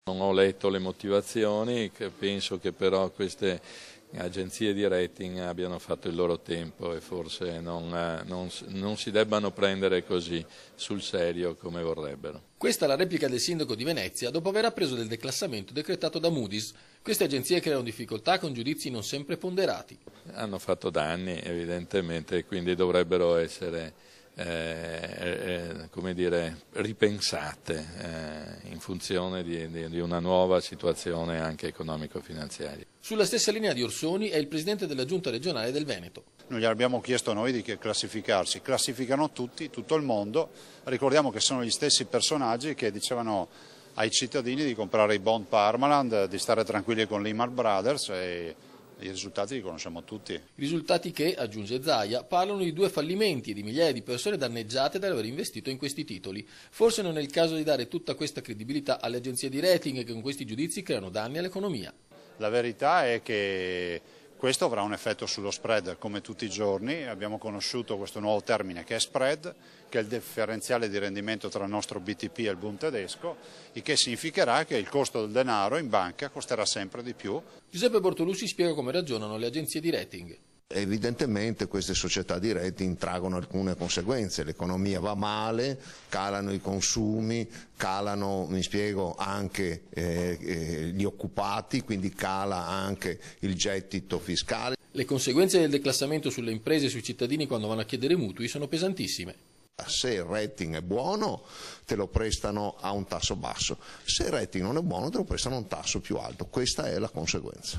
Non ho letto le motivazioni, penso che però queste agenzie di rating abbiano fatto il loro tempo e forse non si debbano prendere così sul serio come vorrebbero. Questa è la replica del sindaco di Venezia dopo aver appreso del declassamento decretato da Moody's. Queste agenzie creano difficoltà con giudizi non sempre ponderati. Hanno fatto danni evidentemente e quindi dovrebbero essere ripensate in funzione di una nuova situazione anche economico-finanziaria. Sulla stessa linea di Orsoni è il presidente della Giunta regionale del Veneto. Non gli abbiamo chiesto noi di classificarsi, classificano tutti, tutto il mondo. Ricordiamo che sono gli stessi personaggi che dicevano ai cittadini di comprare i bond Parmalat, di stare tranquilli con Lehman Brothers e i risultati li conosciamo tutti. Risultati che, aggiunge Zaia, parlano di 2 fallimenti e di migliaia di persone danneggiate dall'aver investito in questi titoli. Forse non è il caso di dare tutta questa credibilità alle agenzie di rating che con questi giudizi creano danni all'economia. La verità è che questo avrà un effetto sullo spread come tutti i giorni. Abbiamo conosciuto questo nuovo termine che è spread, che è il differenziale di rendimento tra il nostro BTP e il Bund tedesco, il che significherà che il costo del denaro in banca costerà sempre di più. Giuseppe Bortolussi spiega come ragionano le agenzie di rating. Evidentemente queste società di rating traggono alcune conseguenze, l'economia va male, calano i consumi, calano, mi spiego, anche gli occupati, quindi cala anche il gettito fiscale. Le conseguenze del declassamento sulle imprese e sui cittadini quando vanno a chiedere mutui sono pesantissime. Se il rating è buono te lo prestano a un tasso basso, se il rating non è buono te lo prestano a un tasso più alto, questa è la conseguenza.